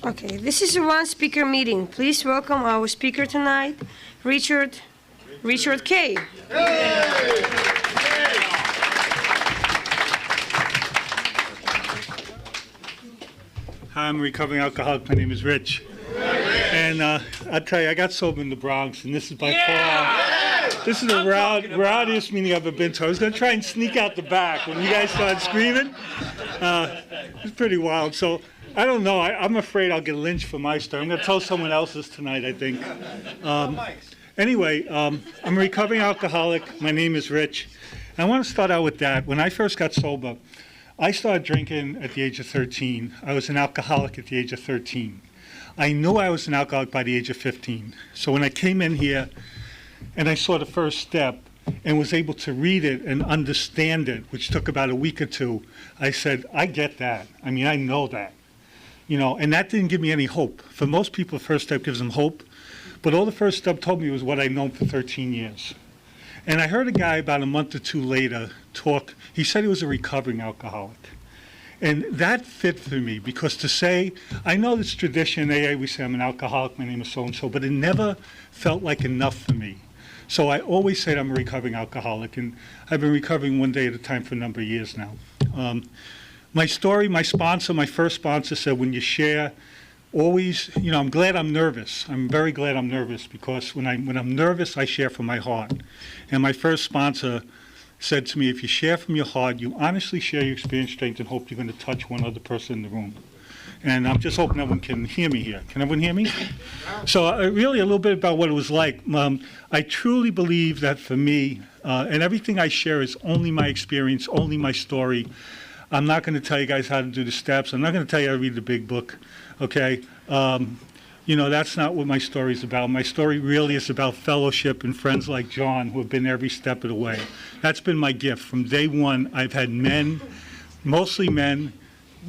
Okay, this is a one-speaker meeting. Please welcome our speaker tonight, Richard K. Hi, I'm a recovering alcoholic. My name is Rich. And I'll tell you, I got sober in the Bronx, and this is by far, this is the rowdiest meeting I've ever been to. I was going to try and sneak out the back when you guys started screaming. It's pretty wild. So I don't know. I'm afraid I'll get lynched for my story. I'm going to tell someone else's tonight, I think. Anyway, I'm a recovering alcoholic. My name is Rich. And I want to start out with that. When I first got sober, I started drinking at the age of 13. I was an alcoholic at the age of 13. I knew I was an alcoholic by the age of 15. So when I came in here and I saw the first step and was able to read it and understand it, which took about a week or two, I said, I get that. I mean, I know that. You know, and that didn't give me any hope. For most people, the first step gives them hope. But all the first step told me was what I'd known for 13 years. And I heard a guy about a month or two later talk. He said he was a recovering alcoholic. And that fit for me because to say, I know this tradition in AA, we say I'm an alcoholic, my name is so-and-so, but it never felt like enough for me. So I always said I'm a recovering alcoholic, and I've been recovering one day at a time for a number of years now. My story, my first sponsor said, when you share, always, you know, I'm glad I'm nervous. I'm very glad I'm nervous because when I'm nervous, I share from my heart. And my first sponsor said to me, if you share from your heart, you honestly share your experience, strength, and hope you're going to touch one other person in the room. And I'm just hoping everyone can hear me here. Can everyone hear me? So really a little bit about what it was like. I truly believe that for me, and everything I share is only my experience, only my story. I'm not going to tell you guys how to do the steps. I'm not going to tell you how to read the big book, okay? You know, that's not what my story is about. My story really is about fellowship and friends like John who have been every step of the way. That's been my gift. From day one, I've had men, mostly men,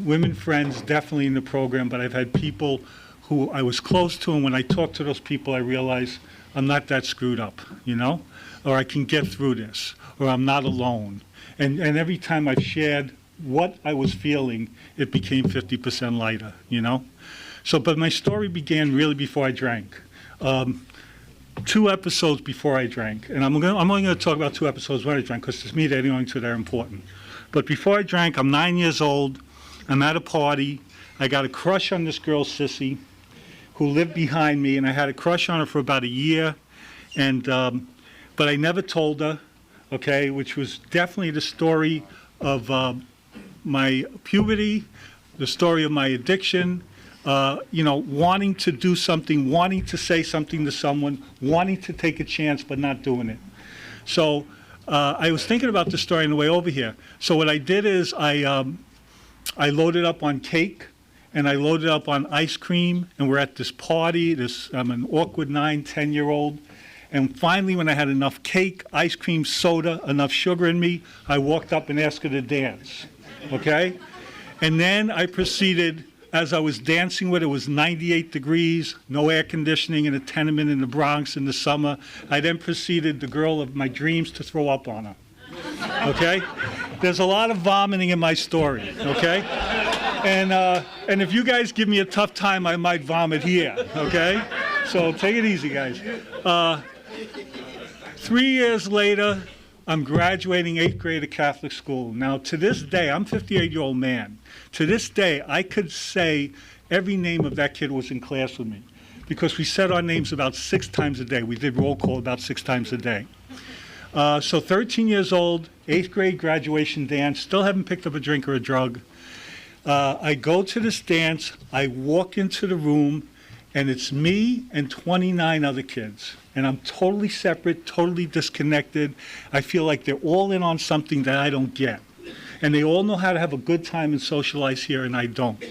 women friends definitely in the program, but I've had people who I was close to, and when I talk to those people, I realize I'm not that screwed up, you know? Or I can get through this, or I'm not alone. And every time I've shared what I was feeling, it became 50% lighter, you know? So, but my story began really before I drank. 2 episodes before I drank, and I'm only going to talk about 2 episodes when I drank because to me they're the only 2 that are important. But before I drank, I'm 9 years old. I'm at a party. I got a crush on this girl, Sissy, who lived behind me, and I had a crush on her for about a year, and but I never told her, okay, which was definitely the story of my puberty, the story of my addiction, you know, wanting to do something, wanting to say something to someone, wanting to take a chance but not doing it. So I was thinking about this story on the way over here. So what I did is I loaded up on cake and I loaded up on ice cream, and we're at this party. I'm an awkward 9, 10-year-old. And finally, when I had enough cake, ice cream, soda, enough sugar in me, I walked up and asked her to dance, okay? And then I proceeded, as I was dancing with her, it was 98 degrees, no air conditioning in a tenement in the Bronx in the summer. I then proceeded, the girl of my dreams, to throw up on her, okay? There's a lot of vomiting in my story, okay? And if you guys give me a tough time, I might vomit here, okay? So take it easy, guys. 3 years later, I'm graduating 8th grade at Catholic school. Now, to this day, I'm a 58-year-old man. To this day, I could say every name of that kid was in class with me because we said our names about 6 times a day. We did roll call about 6 times a day. So 13 years old, 8th grade graduation dance, still haven't picked up a drink or a drug. I go to this dance, I walk into the room, and it's me and 29 other kids. And I'm totally separate, totally disconnected. I feel like they're all in on something that I don't get. And they all know how to have a good time and socialize here, and I don't.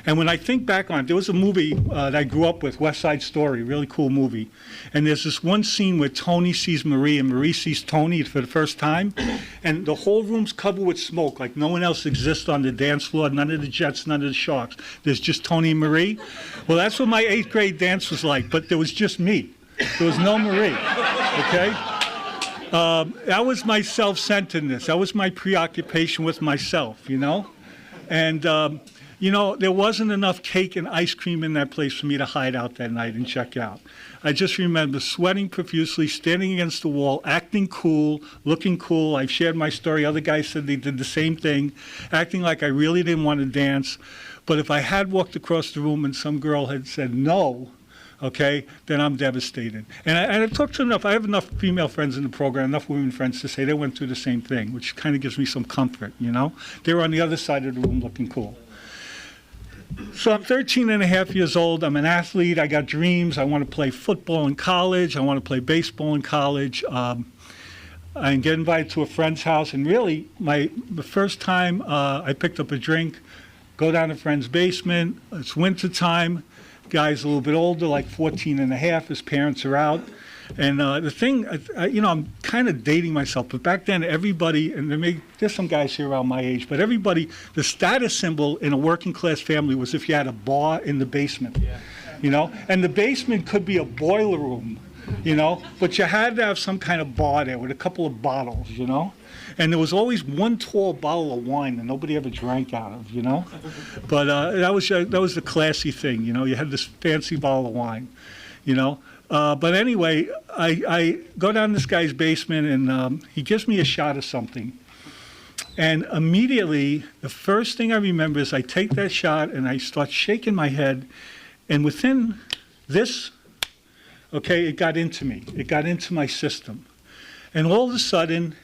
And when I think back on it, there was a movie that I grew up with, West Side Story, really cool movie. And there's this one scene where Tony sees Marie and Marie sees Tony for the first time. And the whole room's covered with smoke, like no one else exists on the dance floor, none of the Jets, none of the Sharks. There's just Tony and Marie. Well, that's what my 8th grade dance was like, but there was just me. There was no Marie, okay? That was my self-centeredness. That was my preoccupation with myself, you know? And You know, there wasn't enough cake and ice cream in that place for me to hide out that night and check out. I just remember sweating profusely, standing against the wall, acting cool, looking cool. I shared my story. Other guys said they did the same thing, acting like I really didn't want to dance. But if I had walked across the room and some girl had said no, okay, then I'm devastated. And I've talked to enough, I have enough female friends in the program, enough women friends to say they went through the same thing, which kind of gives me some comfort, you know? They were on the other side of the room looking cool. So I'm 13 and a half years old. I'm an athlete. I got dreams. I want to play football in college. I want to play baseball in college. I get invited to a friend's house, and really, the first time I picked up a drink, go down to a friend's basement. It's winter time. Guy's a little bit older, like 14 and a half. His parents are out. And the thing, you know, I'm kind of dating myself, but back then everybody, and there's some guys here around my age, but everybody, the status symbol in a working class family was if you had a bar in the basement, you know? And the basement could be a boiler room, you know? But you had to have some kind of bar there with a couple of bottles, you know? And there was always one tall bottle of wine that nobody ever drank out of, you know? But that was the classy thing, you know? You had this fancy bottle of wine, you know? But anyway, I go down this guy's basement, and he gives me a shot of something. And immediately, the first thing I remember is I take that shot, and I start shaking my head. And within this, okay, it got into me. It got into my system. And all of a sudden,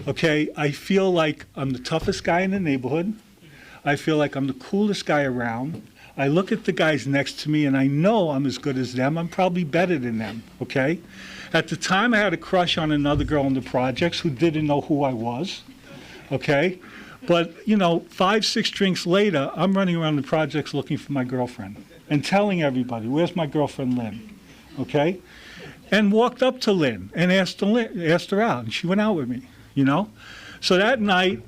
okay, I feel like I'm the toughest guy in the neighborhood. I feel like I'm the coolest guy around. I look at the guys next to me, and I know I'm as good as them. I'm probably better than them, okay? At the time, I had a crush on another girl in the projects who didn't know who I was, okay? But, you know, 5, 6 drinks later, I'm running around the projects looking for my girlfriend and telling everybody, where's my girlfriend Lynn, okay? And walked up to Lynn and asked her out, and she went out with me, you know? So that night,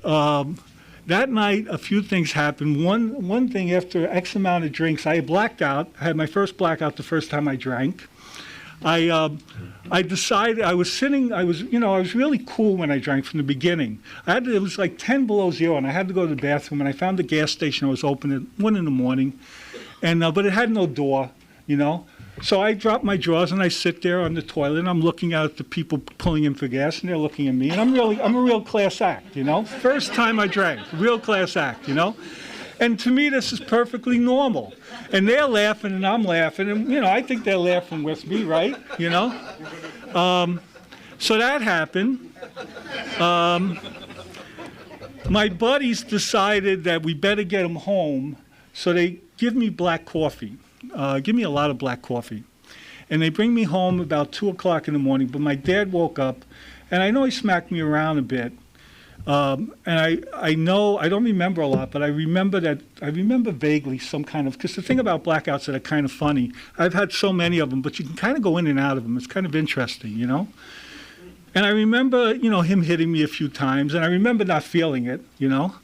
a few things happened. One thing, after X amount of drinks, I blacked out. I had my first blackout the first time I drank. I decided I was really cool when I drank from the beginning. It was like 10 below zero, and I had to go to the bathroom, and I found the gas station. I was open at 1 in the morning, and but it had no door, you know. So I drop my drawers and I sit there on the toilet, and I'm looking at the people pulling in for gas, and they're looking at me, and I'm a real class act, you know. First time I drank, real class act, you know. And to me, this is perfectly normal. And they're laughing, and I'm laughing, and, you know, I think they're laughing with me, right, you know. So that happened. My buddies decided that we better get them home, so they give me black coffee. Give me a lot of black coffee. And they bring me home about 2 o'clock in the morning, but my dad woke up, and I know he smacked me around a bit. And I know, I don't remember a lot, but I remember vaguely some kind of, because the thing about blackouts that are kind of funny, I've had so many of them, but you can kind of go in and out of them. It's kind of interesting, you know? And I remember, you know, him hitting me a few times, and I remember not feeling it, you know?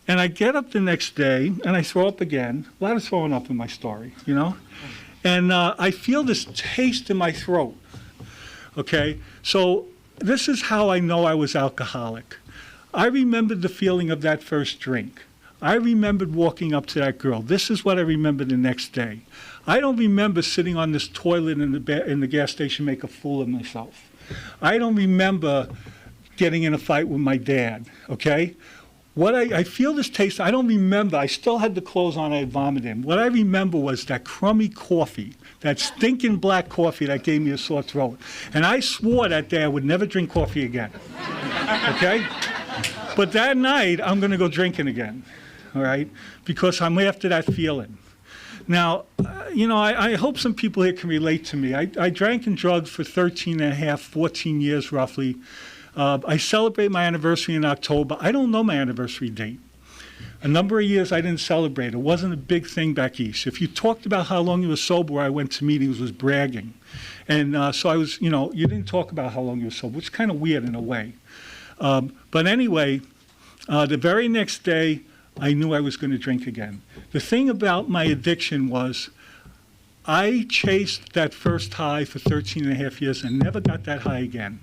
And I get up the next day, and I throw up again. A lot of throwing up in my story, you know? And I feel this taste in my throat, okay? So this is how I know I was alcoholic. I remembered the feeling of that first drink. I remembered walking up to that girl. This is what I remember the next day. I don't remember sitting on this toilet in the gas station make a fool of myself. I don't remember getting in a fight with my dad, okay? What I feel this taste, I don't remember. I still had the clothes on I had vomited. What I remember was that crummy coffee, that stinking black coffee that gave me a sore throat. And I swore that day I would never drink coffee again, okay? But that night, I'm going to go drinking again, all right? Because I'm after that feeling. Now, you know, I hope some people here can relate to me. I drank and drugged for 13 and a half, 14 years roughly. I celebrate my anniversary in October. I don't know my anniversary date. A number of years I didn't celebrate. It wasn't a big thing back east. If you talked about how long you were sober where I went to meetings, was bragging. And so I was, you know, you didn't talk about how long you were sober, which is kind of weird in a way. But anyway, the very next day, I knew I was going to drink again. The thing about my addiction was I chased that first high for 13 and a half years and never got that high again.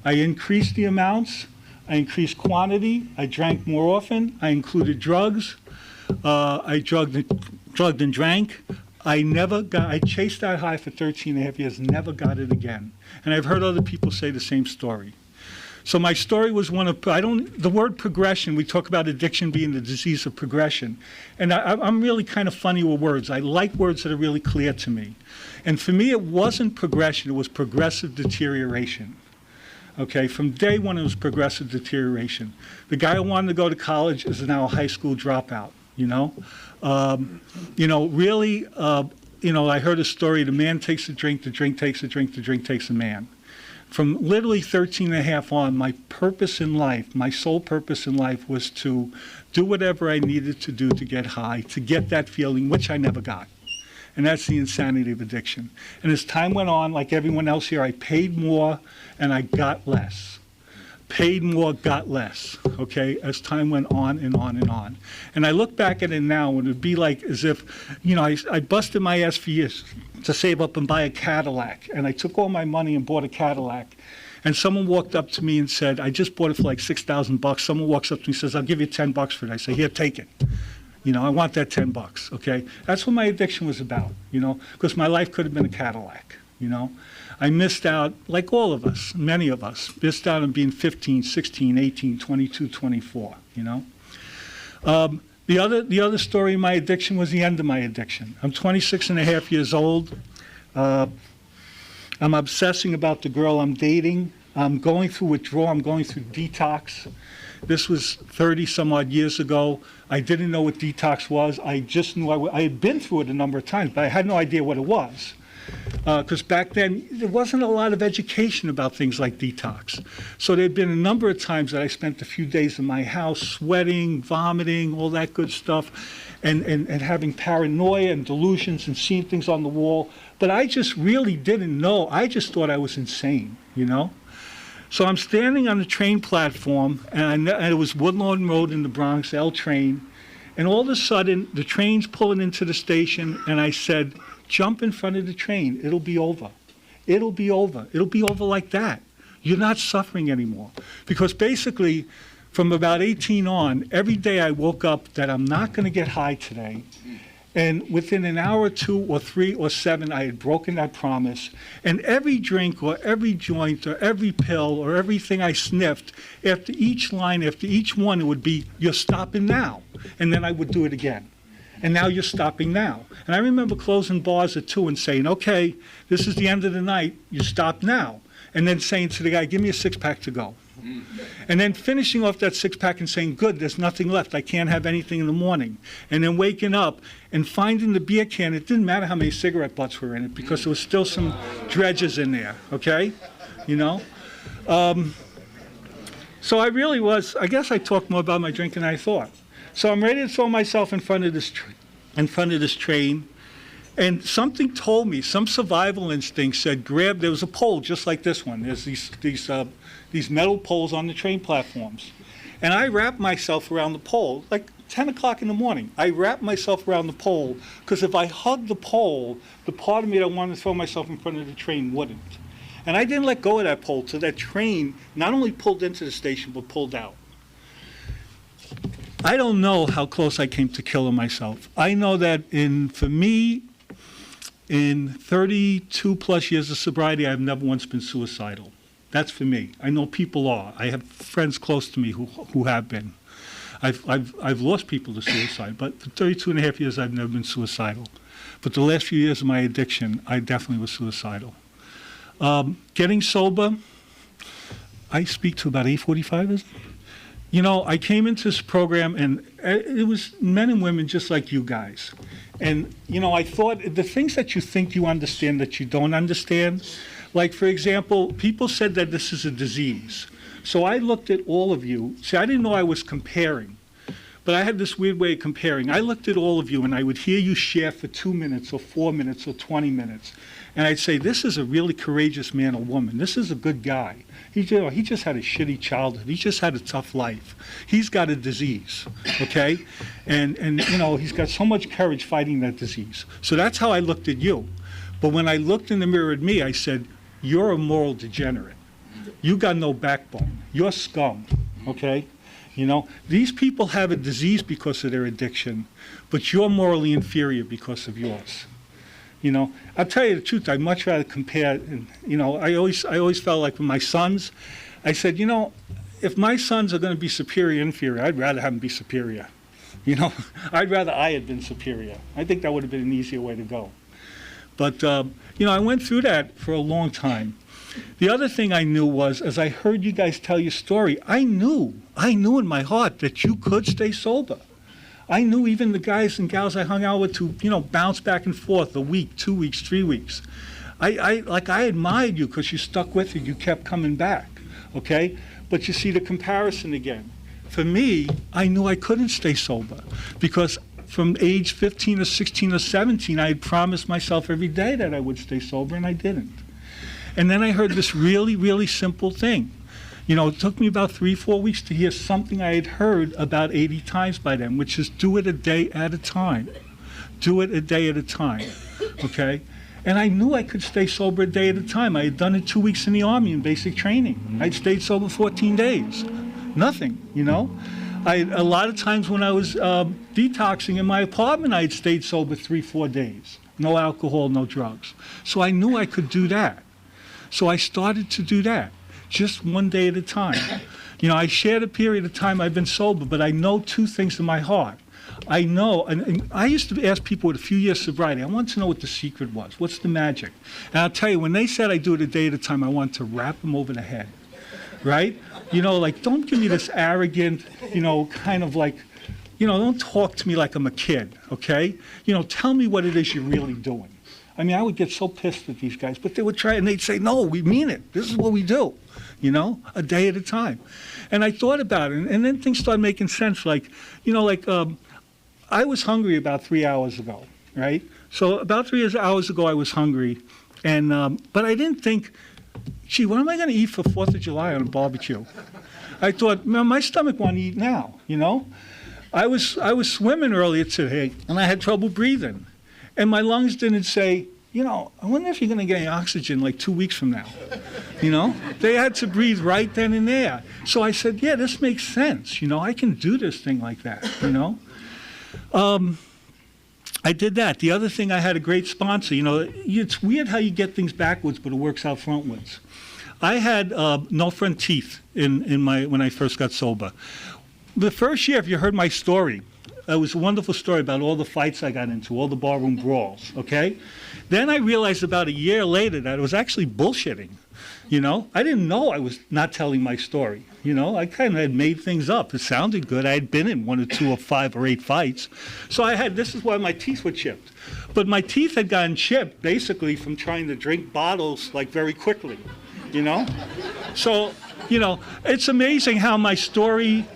I increased the amounts, I increased quantity, I drank more often, I included drugs, I drugged and drank. I chased that high for 13 and a half years, never got it again. And I've heard other people say the same story. So my story was one of, the word progression, we talk about addiction being the disease of progression. And I'm really kind of funny with words. I like words that are really clear to me. And for me, it wasn't progression, it was progressive deterioration. Okay, from day one, it was progressive deterioration. The guy who wanted to go to college is now a high school dropout, you know? Really, I heard a story, the man takes a drink, the drink takes a drink, the drink takes a man. From literally 13 and a half on, my purpose in life, my sole purpose in life was to do whatever I needed to do to get high, to get that feeling, which I never got. And that's the insanity of addiction. And as time went on, like everyone else here, I paid more and I got less. Paid more, got less, okay, as time went on and on and on. And I look back at it now, and it would be like as if, I busted my ass for years to save up and buy a Cadillac. And I took all my money and bought a Cadillac. And someone walked up to me and said, I just bought it for like $6,000. Someone walks up to me and says, I'll give you $10 for it. I say, here, take it. I want that $10, okay? That's what my addiction was about, because my life could have been a Cadillac, I missed out, like all of us, many of us, missed out on being 15, 16, 18, 22, 24, The other story of my addiction was the end of my addiction. I'm 26 and a half years old. I'm obsessing about the girl I'm dating. I'm going through withdrawal. I'm going through detox. This was 30 some odd years ago. I didn't know what detox was. I just knew I had been through it a number of times, but I had no idea what it was. Because back then, there wasn't a lot of education about things like detox. So there had been a number of times that I spent a few days in my house sweating, vomiting, all that good stuff, and having paranoia and delusions and seeing things on the wall. But I just really didn't know. I just thought I was insane, So I'm standing on the train platform, and it was Woodlawn Road in the Bronx, L train, and all of a sudden, the train's pulling into the station, and I said, jump in front of the train. It'll be over. It'll be over. It'll be over like that. You're not suffering anymore. Because basically, from about 18 on, every day I woke up that I'm not going to get high today. And within an hour or 2 or 3 or 7, I had broken that promise. And every drink or every joint or every pill or everything I sniffed, after each line, after each one, it would be, you're stopping now. And then I would do it again. And now you're stopping now. And I remember closing bars at 2 and saying, okay, this is the end of the night, you stop now. And then saying to the guy, give me a 6-pack to go. And then finishing off that 6-pack and saying, good, there's nothing left, I can't have anything in the morning. And then waking up and finding the beer can, it didn't matter how many cigarette butts were in it because there was still some dredges in there, okay? So I really was, I guess I talked more about my drinking than I thought. So I'm ready to throw myself in front of this train, and something told me, some survival instinct said, there was a pole just like this one. There's these metal poles on the train platforms. And I wrapped myself around the pole, like 10 o'clock in the morning. I wrapped myself around the pole, because if I hugged the pole, the part of me that wanted to throw myself in front of the train wouldn't. And I didn't let go of that pole till that train not only pulled into the station, but pulled out. I don't know how close I came to killing myself. I know that for me, in 32 plus years of sobriety, I've never once been suicidal. That's for me. I know people are. I have friends close to me who have been. I've lost people to suicide, but for 32 and a half years, I've never been suicidal. But the last few years of my addiction, I definitely was suicidal. Getting sober, I speak to about 8:45, is it? I came into this program, and it was men and women just like you guys. And, I thought the things that you think you understand that you don't understand, like, for example, people said that this is a disease. So I looked at all of you. See, I didn't know I was comparing, but I had this weird way of comparing. I looked at all of you, and I would hear you share for 2 minutes or 4 minutes or 20 minutes. And I'd say, this is a really courageous man or woman. This is a good guy. He just had a shitty childhood. He just had a tough life. He's got a disease, okay? And he's got so much courage fighting that disease. So that's how I looked at you. But when I looked in the mirror at me, I said, you're a moral degenerate. You got no backbone. You're scum, okay? You know, these people have a disease because of their addiction, but you're morally inferior because of yours. You know, I'll tell you the truth, I'd much rather compare, and, you know, I always felt like with my sons, I said, you know, if my sons are going to be superior, inferior, I'd rather have them be superior. You know, I'd rather I had been superior. I think that would have been an easier way to go. But, you know, I went through that for a long time. The other thing I knew was, as I heard you guys tell your story, I knew in my heart that you could stay sober. I knew even the guys and gals I hung out with who, you know, bounced back and forth a week, 2 weeks, 3 weeks. I admired you because you stuck with it. You kept coming back, okay? But you see the comparison again. For me, I knew I couldn't stay sober because from age 15 or 16 or 17, I had promised myself every day that I would stay sober, and I didn't. And then I heard this really, really simple thing. You know, it took me about 3-4 weeks to hear something I had heard about 80 times by then, which is do it a day at a time. Do it a day at a time, okay? And I knew I could stay sober a day at a time. I had done it 2 weeks in the Army in basic training. I'd stayed sober 14 days. Nothing, you know? A lot of times when I was detoxing in my apartment, I had stayed sober 3-4 days. No alcohol, no drugs. So I knew I could do that. So I started to do that, just one day at a time. You know, I shared a period of time I've been sober, but I know two things in my heart. I know, and I used to ask people with a few years sobriety, I wanted to know what the secret was. What's the magic? And I'll tell you, when they said I do it a day at a time, I wanted to wrap them over the head, right? You know, like, don't give me this arrogant, you know, kind of like, you know, don't talk to me like I'm a kid, okay? You know, tell me what it is you're really doing. I mean, I would get so pissed at these guys, but they would try, and they'd say, no, we mean it. This is what we do, you know, a day at a time. And I thought about it, and then things started making sense. Like, you know, like, I was hungry about 3 hours ago, right? So about 3 hours ago, I was hungry, and but I didn't think, gee, what am I going to eat for 4th of July on a barbecue? I thought, man, my stomach wants to eat now, you know? I was swimming earlier today, and I had trouble breathing. And my lungs didn't say, you know, I wonder if you're going to get any oxygen like 2 weeks from now. You know, they had to breathe right then and there. So I said, yeah, this makes sense. You know, I can do this thing like that, you know. I did that. The other thing, I had a great sponsor. You know, it's weird how you get things backwards, but it works out frontwards. I had no front teeth when I first got sober. The first year, if you heard my story, it was a wonderful story about all the fights I got into, all the barroom brawls, okay? Then I realized about a year later that it was actually bullshitting, you know? I didn't know I was not telling my story, you know? I kind of had made things up. It sounded good. I had been in 1 or 2 or 5 or 8 fights. So this is why my teeth were chipped. But my teeth had gotten chipped basically from trying to drink bottles like very quickly, you know? So, you know, it's amazing how my story,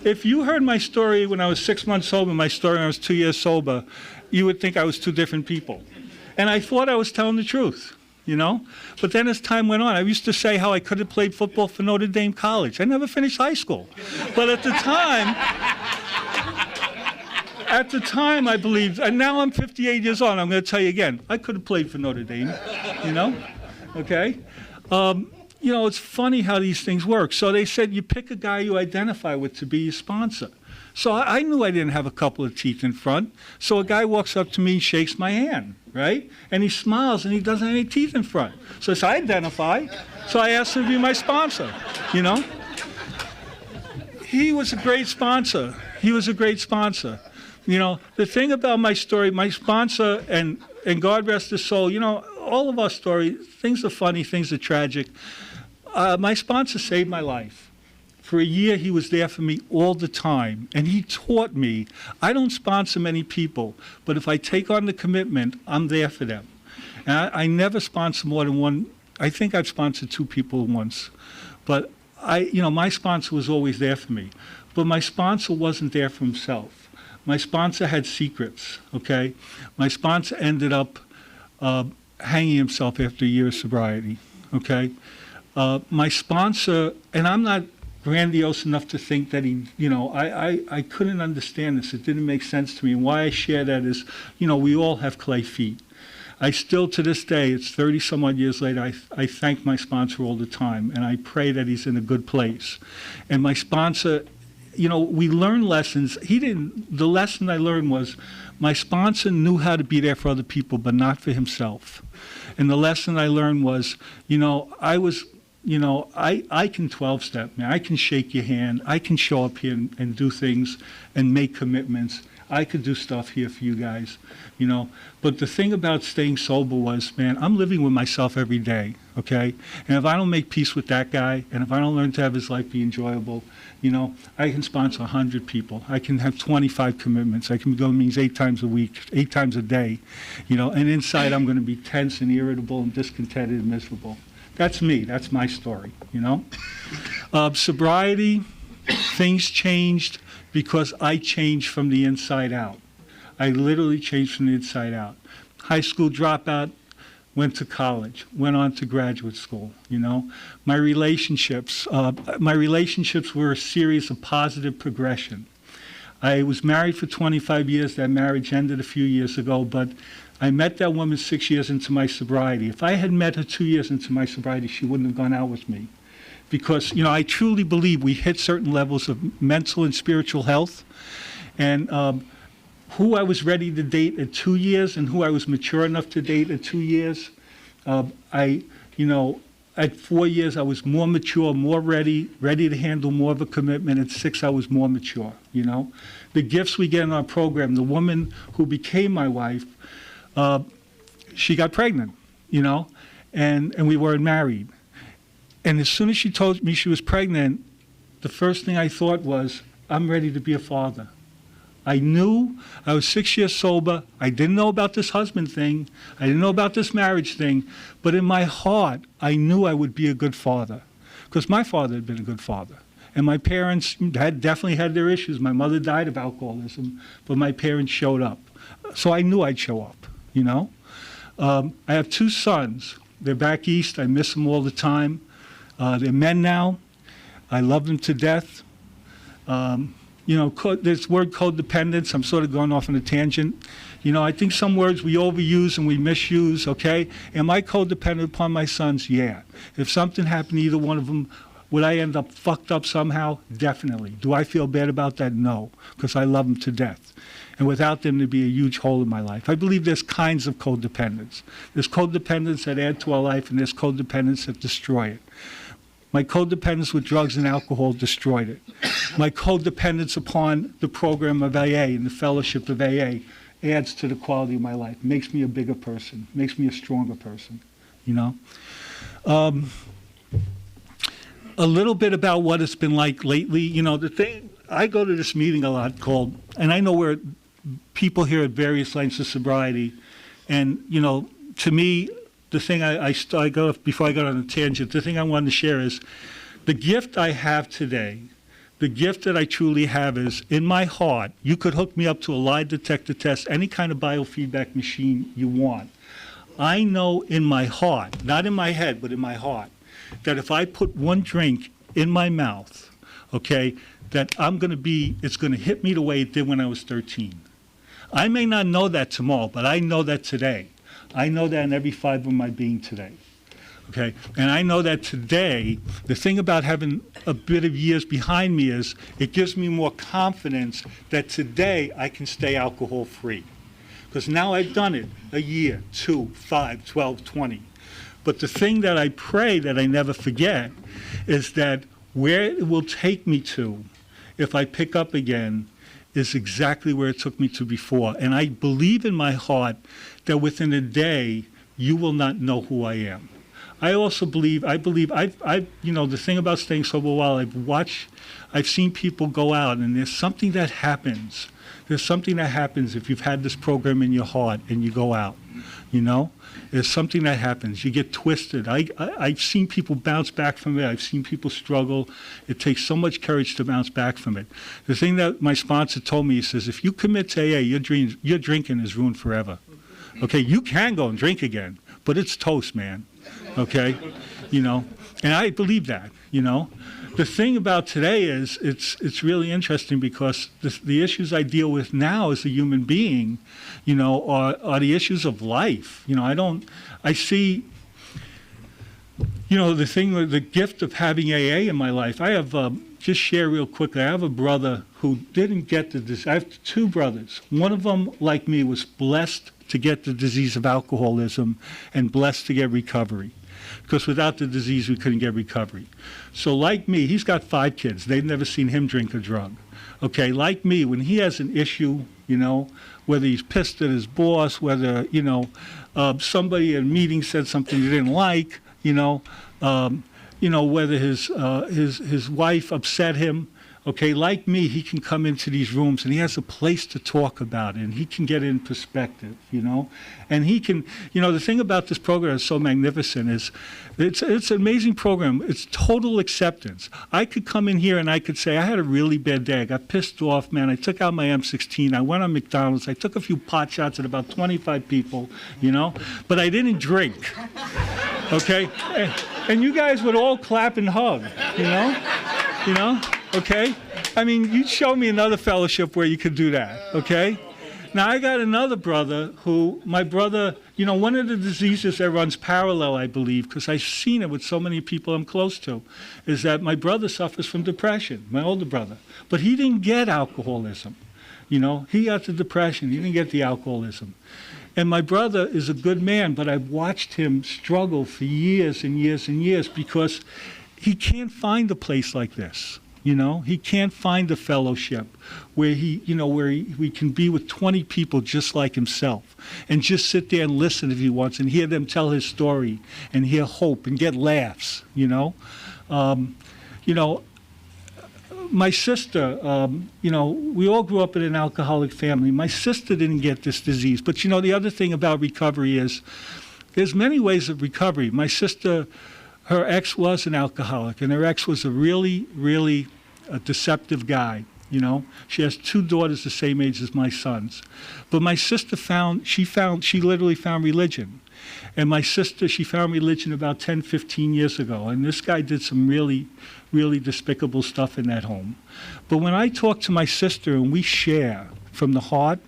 if you heard my story when I was 6 months sober, my story when I was 2 years sober, you would think I was two different people. And I thought I was telling the truth, you know? But then as time went on, I used to say how I could have played football for Notre Dame College. I never finished high school. But at the time, I believed, and now I'm 58 years old, I'm going to tell you again, I could have played for Notre Dame, you know? Okay? You know, it's funny how these things work. So they said you pick a guy you identify with to be your sponsor. So I knew I didn't have a couple of teeth in front. So a guy walks up to me and shakes my hand, right? And he smiles and he doesn't have any teeth in front. So I identify. So I asked him to be my sponsor, you know? He was a great sponsor. He was a great sponsor. You know, the thing about my story, my sponsor, and God rest his soul, you know, all of our stories, things are funny, things are tragic. My sponsor saved my life. For a year, he was there for me all the time, and he taught me, I don't sponsor many people, but if I take on the commitment, I'm there for them. And I never sponsor more than one. I think I've sponsored 2 people once, but you know, my sponsor was always there for me. But my sponsor wasn't there for himself. My sponsor had secrets, okay? My sponsor ended up hanging himself after a year of sobriety, okay? My sponsor, and I'm not grandiose enough to think that he, you know, I couldn't understand this. It didn't make sense to me. And why I share that is, you know, we all have clay feet. I still, to this day, it's 30 some odd years later, I thank my sponsor all the time, and I pray that he's in a good place. And my sponsor, we learn lessons. The lesson I learned was my sponsor knew how to be there for other people, but not for himself. And the lesson I learned was, I can 12-step, man. I can shake your hand. I can show up here and do things and make commitments. I could do stuff here for you guys, But the thing about staying sober was, man, I'm living with myself every day, okay? And if I don't make peace with that guy, and if I don't learn to have his life be enjoyable, I can sponsor 100 people. I can have 25 commitments. I can go to meetings 8 times a week, 8 times a day, and inside I'm going to be tense and irritable and discontented and miserable. That's me. That's my story, Sobriety, things changed because I changed from the inside out. I literally changed from the inside out. High school dropout, went to college, went on to graduate school, My relationships were a series of positive progression. I was married for 25 years. That marriage ended a few years ago, but I met that woman 6 years into my sobriety. If I had met her 2 years into my sobriety, she wouldn't have gone out with me. Because, I truly believe we hit certain levels of mental and spiritual health. And who I was ready to date at 2 years and who I was mature enough to date at 2 years, at 4 years I was more mature, more ready to handle more of a commitment. At 6 I was more mature, The gifts we get in our program, the woman who became my wife, she got pregnant, and we weren't married. And as soon as she told me she was pregnant, the first thing I thought was, I'm ready to be a father. I knew I was 6 years sober. I didn't know about this husband thing. I didn't know about this marriage thing. But in my heart, I knew I would be a good father because my father had been a good father. And my parents had definitely had their issues. My mother died of alcoholism, but my parents showed up. So I knew I'd show up, I have 2 sons. They're back east. I miss them all the time. They're men now. I love them to death. This word codependence, I'm sort of going off on a tangent. I think some words we overuse and we misuse, okay? Am I codependent upon my sons? Yeah. If something happened to either one of them, would I end up fucked up somehow? Definitely. Do I feel bad about that? No, because I love them to death. And without them, there'd be a huge hole in my life. I believe there's kinds of codependence. There's codependence that add to our life, and there's codependence that destroy it. My codependence with drugs and alcohol destroyed it. My codependence upon the program of AA and the fellowship of AA adds to the quality of my life, makes me a bigger person, makes me a stronger person, A little bit about what it's been like lately. I go to this meeting a lot called, and I know where people here at various lengths of sobriety, and, to me, the thing before I got on a tangent, the thing I wanted to share is the gift I have today, the gift that I truly have is in my heart. You could hook me up to a lie detector test, any kind of biofeedback machine you want. I know in my heart, not in my head, but in my heart, that if I put one drink in my mouth, okay, that it's going to hit me the way it did when I was 13. I may not know that tomorrow, but I know that today. I know that in every fiber of my being today, okay? And I know that today, the thing about having a bit of years behind me is it gives me more confidence that today I can stay alcohol-free. Because now I've done it a year, 2, 5, 12, 20. But the thing that I pray that I never forget is that where it will take me to if I pick up again is exactly where it took me to before. And I believe in my heart that within a day, you will not know who I am. I also believe, the thing about staying sober a while, I've seen people go out and there's something that happens. There's something that happens if you've had this program in your heart and you go out, There's something that happens. You get twisted. I've seen people bounce back from it. I've seen people struggle. It takes so much courage to bounce back from it. The thing that my sponsor told me, he says, if you commit to AA, your drinking is ruined forever. Okay, you can go and drink again, but it's toast, man. Okay, and I believe that, The thing about today is it's really interesting because the issues I deal with now as a human being, are the issues of life. You know, the gift of having AA in my life, I have, just share real quickly, I have a brother who didn't get the disease. I have two brothers. One of them, like me, was blessed to get the disease of alcoholism and blessed to get recovery. Because without the disease, we couldn't get recovery. So like me, he's got 5 kids. They've never seen him drink a drug. Okay, like me, when he has an issue, you know, whether he's pissed at his boss, whether, you know, somebody at a meeting said something he didn't like, whether his wife upset him. Okay, like me, he can come into these rooms and he has a place to talk about it, and he can get in perspective, you know. And he can, you know, the thing about this program is so magnificent is it's an amazing program. It's total acceptance. I could come in here and I could say, I had a really bad day. I got pissed off, man. I took out my M16. I went on McDonald's. I took a few pot shots at about 25 people, you know, but I didn't drink. Okay? And you guys would all clap and hug, you know? Okay? I mean, you'd show me another fellowship where you could do that, okay? Now, I got another brother my brother, you know, one of the diseases that runs parallel, I believe, because I've seen it with so many people I'm close to, is that my brother suffers from depression, my older brother. But he didn't get alcoholism, you know? He got the depression. He didn't get the alcoholism. And my brother is a good man, but I've watched him struggle for years and years and years because he can't find a place like this. You know, he can't find a fellowship where we can be with 20 people just like himself and just sit there and listen if he wants and hear them tell his story and hear hope and get laughs, you know. My sister, we all grew up in an alcoholic family. My sister didn't get this disease. But, you know, the other thing about recovery is there's many ways of recovery. My sister, her ex was an alcoholic, and her ex was a really, really deceptive guy, you know. She has 2 daughters the same age as my sons. But my sister she literally found religion. And my sister, she found religion about 10, 15 years ago. And this guy did some really, really despicable stuff in that home. But when I talk to my sister and we share from the heart,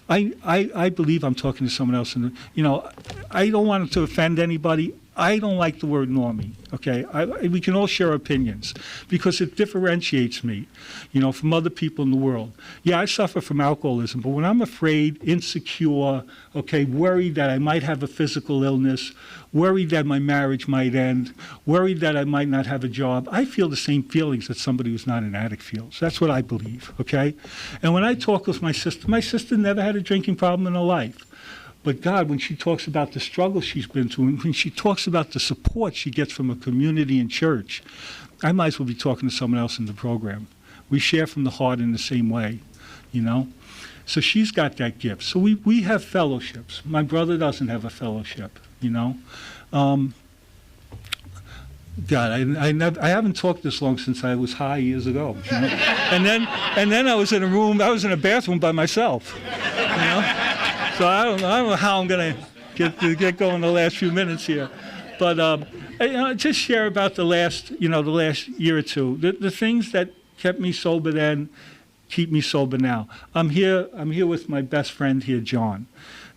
I believe I'm talking to someone else. And, you know, I don't want to offend anybody. I don't like the word normie, okay? We can all share opinions because it differentiates me, you know, from other people in the world. Yeah, I suffer from alcoholism, but when I'm afraid, insecure, okay, worried that I might have a physical illness, worried that my marriage might end, worried that I might not have a job, I feel the same feelings that somebody who's not an addict feels. That's what I believe, okay? And when I talk with my sister never had a drinking problem in her life. But God, when she talks about the struggle she's been through, and when she talks about the support she gets from a community and church, I might as well be talking to someone else in the program. We share from the heart in the same way, you know? So she's got that gift. So we have fellowships. My brother doesn't have a fellowship, you know? God, I haven't talked this long since I was high years ago, you know? And then I was in a bathroom by myself, you know? So I don't know how I'm going to get going the last few minutes here, but just share about the last year or two. The things that kept me sober then keep me sober now. I'm here with my best friend here, John.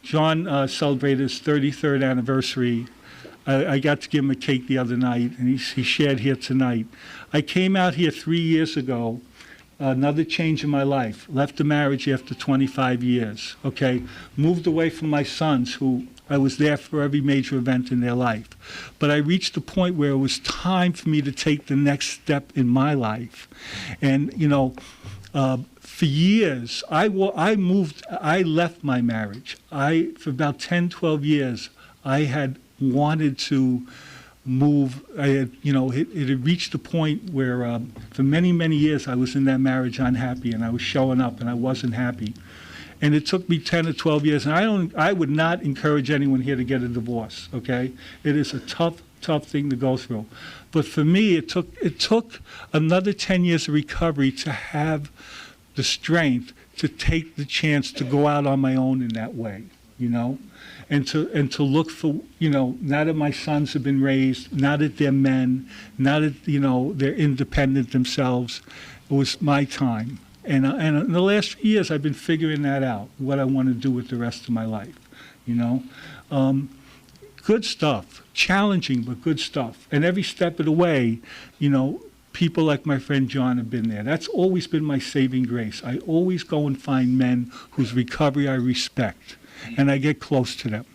John celebrated his 33rd anniversary. I got to give him a cake the other night, and he shared here tonight. I came out here 3 years ago. Another change in my life. Left the marriage after 25 years, okay? Moved away from my sons, who I was there for every major event in their life. But I reached a point where it was time for me to take the next step in my life. And, you know, for years, I left my marriage. For about 10, 12 years, I had wanted to move. It had reached a point where for many, many years I was in that marriage unhappy, and I was showing up and I wasn't happy. And it took me 10 or 12 years, and I would not encourage anyone here to get a divorce, okay? It is a tough thing to go through. But for me, it took another 10 years of recovery to have the strength to take the chance to go out on my own in that way, you know? And to look for, you know, now that my sons have been raised, now that they're men, now that, you know, they're independent themselves, it was my time. And in the last few years, I've been figuring that out, what I want to do with the rest of my life, you know. good stuff, challenging but good stuff. And every step of the way, people like my friend John have been there. That's always been my saving grace. I always go and find men whose recovery I respect, and I get close to them.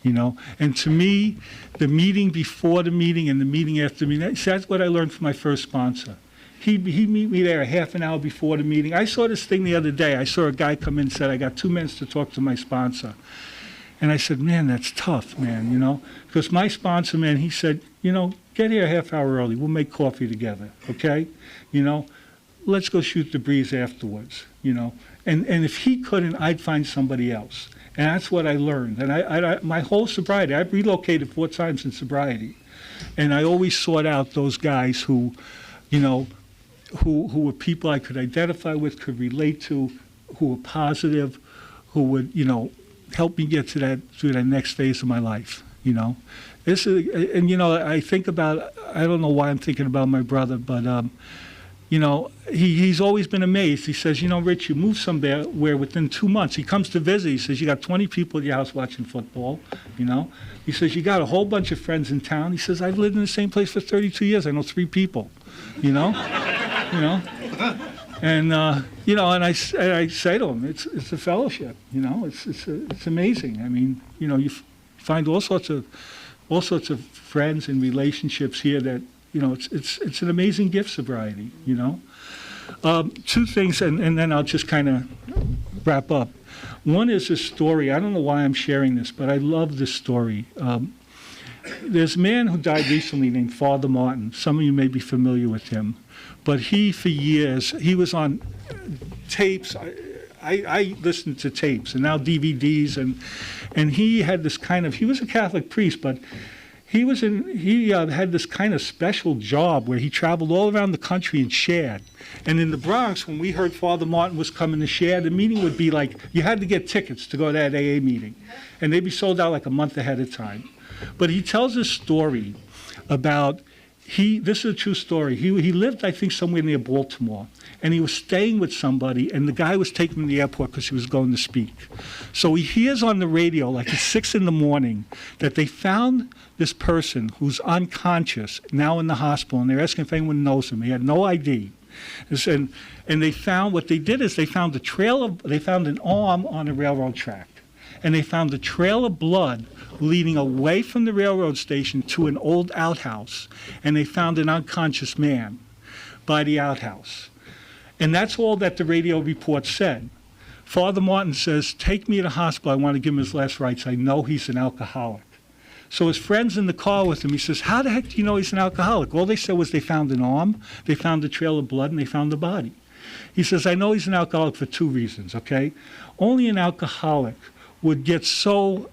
And to me, the meeting before the meeting and the meeting after the meeting, that's what I learned from my first sponsor. He'd meet me there a half an hour before the meeting. I saw this thing the other day. I saw a guy come in and said, I got 2 minutes to talk to my sponsor. And I said, man, that's tough, man, because my sponsor, man, he said, get here a half hour early. We'll make coffee together, okay? Let's go shoot the breeze afterwards, And if he couldn't, I'd find somebody else. And that's what I learned. And I my whole sobriety, I've relocated 4 times in sobriety. And I always sought out those guys who were people I could identify with, could relate to, who were positive, who would, help me get through that next phase of my life, This is, and, I think about, I don't know why I'm thinking about my brother, but, he's always been amazed. He says, Rich, you moved somewhere where within 2 months, he comes to visit, he says, you got 20 people at your house watching football, He says, you got a whole bunch of friends in town. He says, I've lived in the same place for 32 years. I know 3 people, And, and I say to him, it's a fellowship, it's amazing. I mean, you find all sorts of friends and relationships here that, it's an amazing gift, sobriety, 2 things, and then I'll just kind of wrap up. One is a story. I don't know why I'm sharing this, but I love this story. There's a man who died recently named Father Martin. Some of you may be familiar with him. But for years, he was on tapes. I listened to tapes and now DVDs, and he had this he was a Catholic priest, but he had this kind of special job where he traveled all around the country and shared. And in the Bronx, when we heard Father Martin was coming to share, the meeting would be like, you had to get tickets to go to that AA meeting. And they'd be sold out like a month ahead of time. But he tells a story about, this is a true story. He lived, I think, somewhere near Baltimore. And he was staying with somebody, and the guy was taking him to the airport because he was going to speak. So he hears on the radio, like at 6 in, that they found this person who's unconscious, now in the hospital, and they're asking if anyone knows him. He had no ID. And they found, what they did is they found an arm on a railroad track. And they found a trail of blood leading away from the railroad station to an old outhouse. And they found an unconscious man by the outhouse. And that's all that the radio report said. Father Martin says, take me to the hospital. I want to give him his last rites. I know he's an alcoholic. So his friend's in the car with him. He says, how the heck do you know he's an alcoholic? All they said was they found an arm, they found a trail of blood, and they found the body. He says, I know he's an alcoholic for 2 reasons, okay? Only an alcoholic would get so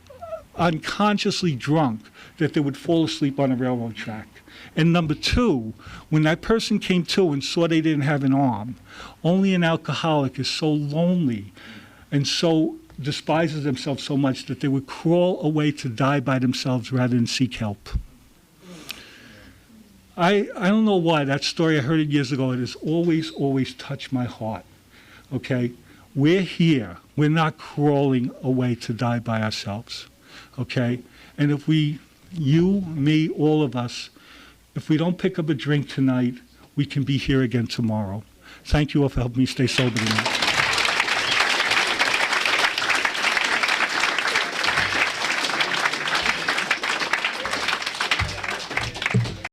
unconsciously drunk that they would fall asleep on a railroad track. And number 2, when that person came to and saw they didn't have an arm, only an alcoholic is so lonely and so despises themselves so much that they would crawl away to die by themselves rather than seek help. I don't know why. That story, I heard it years ago. It has always, always touched my heart. Okay? We're here. We're not crawling away to die by ourselves. Okay? And if you, me, all of us, if we don't pick up a drink tonight, we can be here again tomorrow. Thank you all for helping me stay sober tonight.